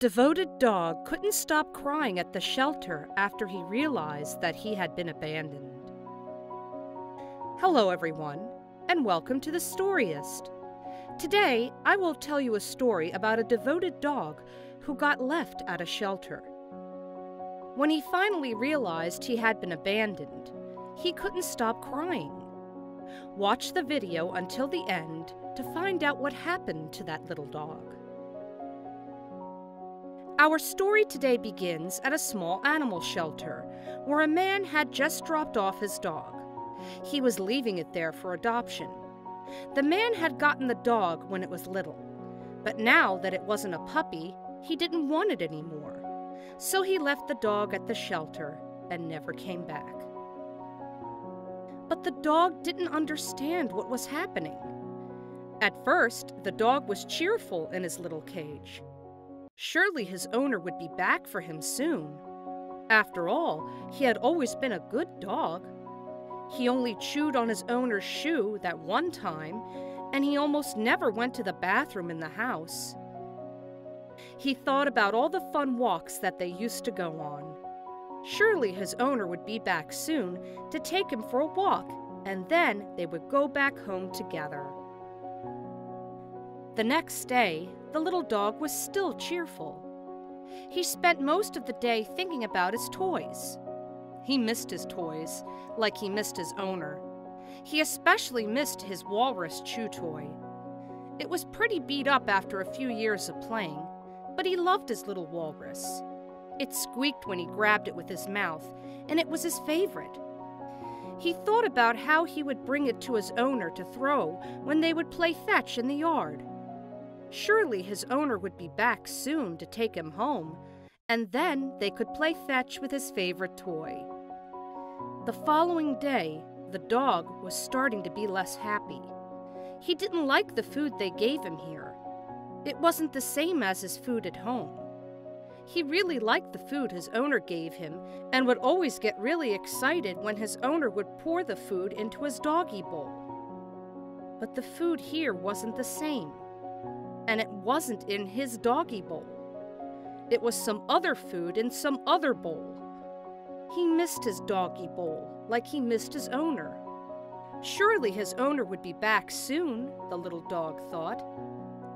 Devoted dog couldn't stop crying at the shelter after he realized that he had been abandoned. Hello everyone, and welcome to the Storyist. Today, I will tell you a story about a devoted dog who got left at a shelter. When he finally realized he had been abandoned, he couldn't stop crying. Watch the video until the end to find out what happened to that little dog. Our story today begins at a small animal shelter where a man had just dropped off his dog. He was leaving it there for adoption. The man had gotten the dog when it was little, but now that it wasn't a puppy, he didn't want it anymore. So he left the dog at the shelter and never came back. But the dog didn't understand what was happening. At first, the dog was cheerful in his little cage. Surely his owner would be back for him soon. After all, he had always been a good dog. He only chewed on his owner's shoe that one time, and he almost never went to the bathroom in the house. He thought about all the fun walks that they used to go on. Surely his owner would be back soon to take him for a walk, and then they would go back home together. The next day, the little dog was still cheerful. He spent most of the day thinking about his toys. He missed his toys, like he missed his owner. He especially missed his walrus chew toy. It was pretty beat up after a few years of playing, but he loved his little walrus. It squeaked when he grabbed it with his mouth, and it was his favorite. He thought about how he would bring it to his owner to throw when they would play fetch in the yard. Surely his owner would be back soon to take him home, and then they could play fetch with his favorite toy. The following day, the dog was starting to be less happy. He didn't like the food they gave him here. It wasn't the same as his food at home. He really liked the food his owner gave him and would always get really excited when his owner would pour the food into his doggy bowl. But the food here wasn't the same. And it wasn't in his doggy bowl. It was some other food in some other bowl. He missed his doggy bowl, like he missed his owner. Surely his owner would be back soon, the little dog thought.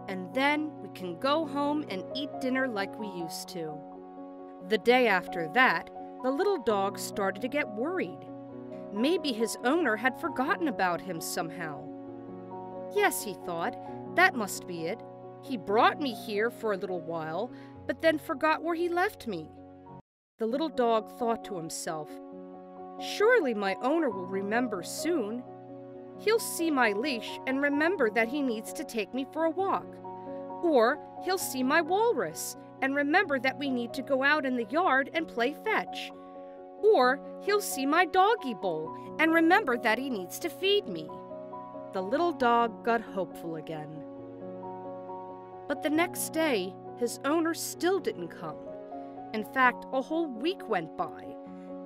And then we can go home and eat dinner like we used to. The day after that, the little dog started to get worried. Maybe his owner had forgotten about him somehow. Yes, he thought, that must be it. He brought me here for a little while, but then forgot where he left me. The little dog thought to himself, surely my owner will remember soon. He'll see my leash and remember that he needs to take me for a walk. Or he'll see my walrus and remember that we need to go out in the yard and play fetch. Or he'll see my doggy bowl and remember that he needs to feed me. The little dog got hopeful again. But the next day, his owner still didn't come. In fact, a whole week went by,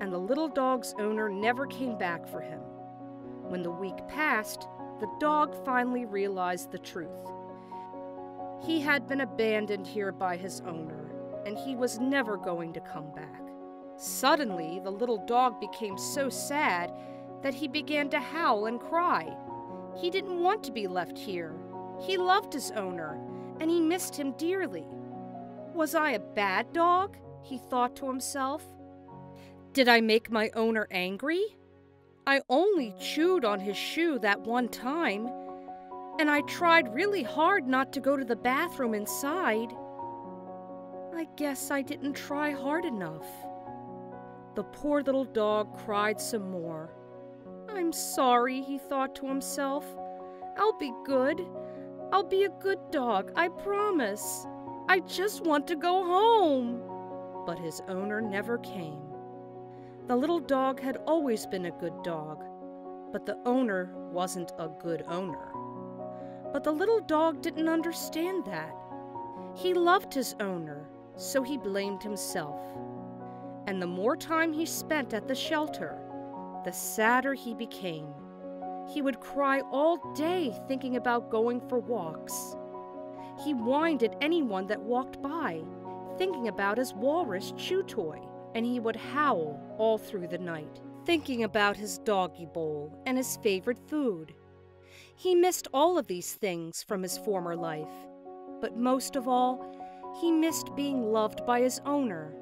and the little dog's owner never came back for him. When the week passed, the dog finally realized the truth. He had been abandoned here by his owner, and he was never going to come back. Suddenly, the little dog became so sad that he began to howl and cry. He didn't want to be left here. He loved his owner, and he missed him dearly. Was I a bad dog? He thought to himself. Did I make my owner angry? I only chewed on his shoe that one time, and I tried really hard not to go to the bathroom inside. I guess I didn't try hard enough. The poor little dog cried some more. I'm sorry, he thought to himself. I'll be good. I'll be a good dog, I promise. I just want to go home. But his owner never came. The little dog had always been a good dog, but the owner wasn't a good owner. But the little dog didn't understand that. He loved his owner, so he blamed himself. And the more time he spent at the shelter, the sadder he became. He would cry all day thinking about going for walks. He whined at anyone that walked by, thinking about his walrus chew toy, and he would howl all through the night, thinking about his doggy bowl and his favorite food. He missed all of these things from his former life, but most of all, he missed being loved by his owner.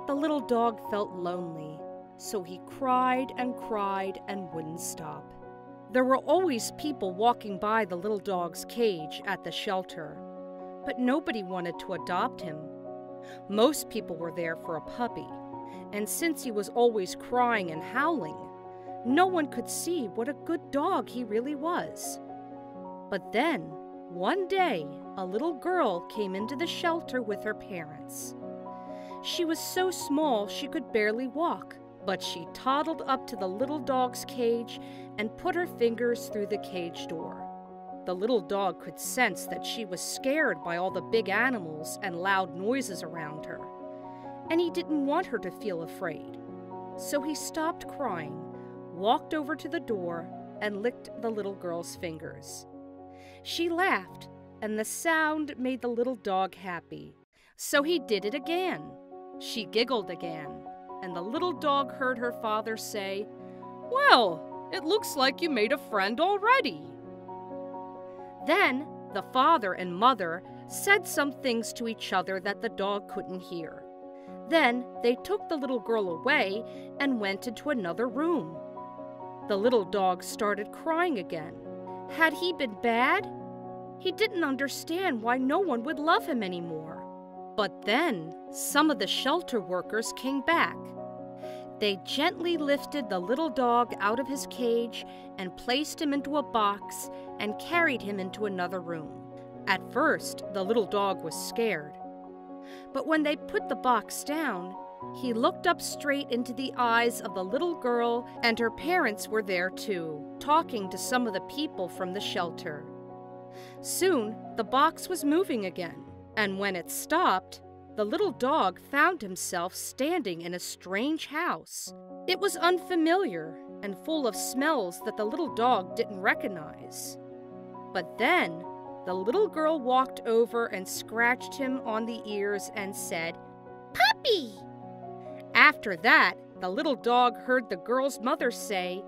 The little dog felt lonely, so he cried and wouldn't stop. There were always people walking by the little dog's cage at the shelter, but nobody wanted to adopt him. Most people were there for a puppy, and since he was always crying and howling, no one could see what a good dog he really was. But then, one day, a little girl came into the shelter with her parents. She was so small she could barely walk, but she toddled up to the little dog's cage and put her fingers through the cage door. The little dog could sense that she was scared by all the big animals and loud noises around her, and he didn't want her to feel afraid. So he stopped crying, walked over to the door, and licked the little girl's fingers. She laughed, and the sound made the little dog happy, so he did it again. She giggled again, and the little dog heard her father say, "Well, it looks like you made a friend already." Then the father and mother said some things to each other that the dog couldn't hear. Then they took the little girl away and went into another room. The little dog started crying again. Had he been bad? He didn't understand why no one would love him anymore. But then some of the shelter workers came back. They gently lifted the little dog out of his cage and placed him into a box and carried him into another room. At first, the little dog was scared. But when they put the box down, he looked up straight into the eyes of the little girl, and her parents were there too, talking to some of the people from the shelter. Soon, the box was moving again, and when it stopped, the little dog found himself standing in a strange house. It was unfamiliar and full of smells that the little dog didn't recognize. But then, the little girl walked over and scratched him on the ears and said, "Puppy!" After that, the little dog heard the girl's mother say,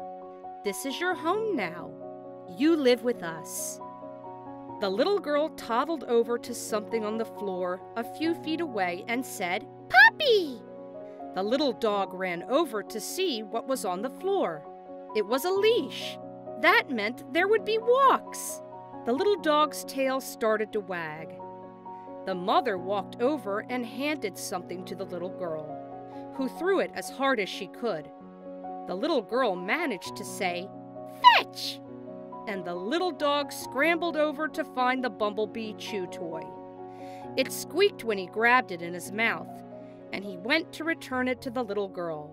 "This is your home now. You live with us." The little girl toddled over to something on the floor a few feet away and said, "Puppy!" The little dog ran over to see what was on the floor. It was a leash. That meant there would be walks. The little dog's tail started to wag. The mother walked over and handed something to the little girl, who threw it as hard as she could. The little girl managed to say, "Fetch!" And the little dog scrambled over to find the bumblebee chew toy. It squeaked when he grabbed it in his mouth, and he went to return it to the little girl.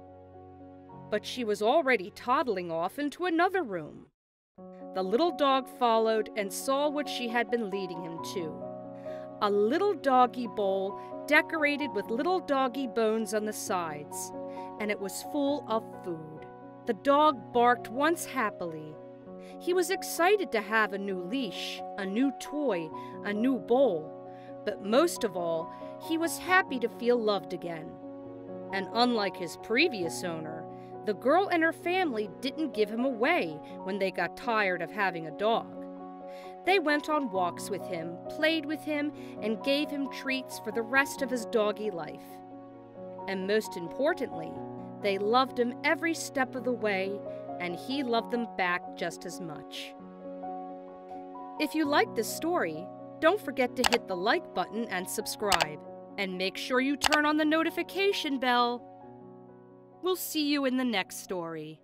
But she was already toddling off into another room. The little dog followed and saw what she had been leading him to. A little doggy bowl decorated with little doggy bones on the sides, and it was full of food. The dog barked once happily. He was excited to have a new leash, a new toy, a new bowl, but most of all, he was happy to feel loved again. And unlike his previous owner, the girl and her family didn't give him away when they got tired of having a dog. They went on walks with him, played with him, and gave him treats for the rest of his doggy life. And most importantly, they loved him every step of the way, and he loved them back just as much. If you like this story, don't forget to hit the like button and subscribe, and make sure you turn on the notification bell. We'll see you in the next story.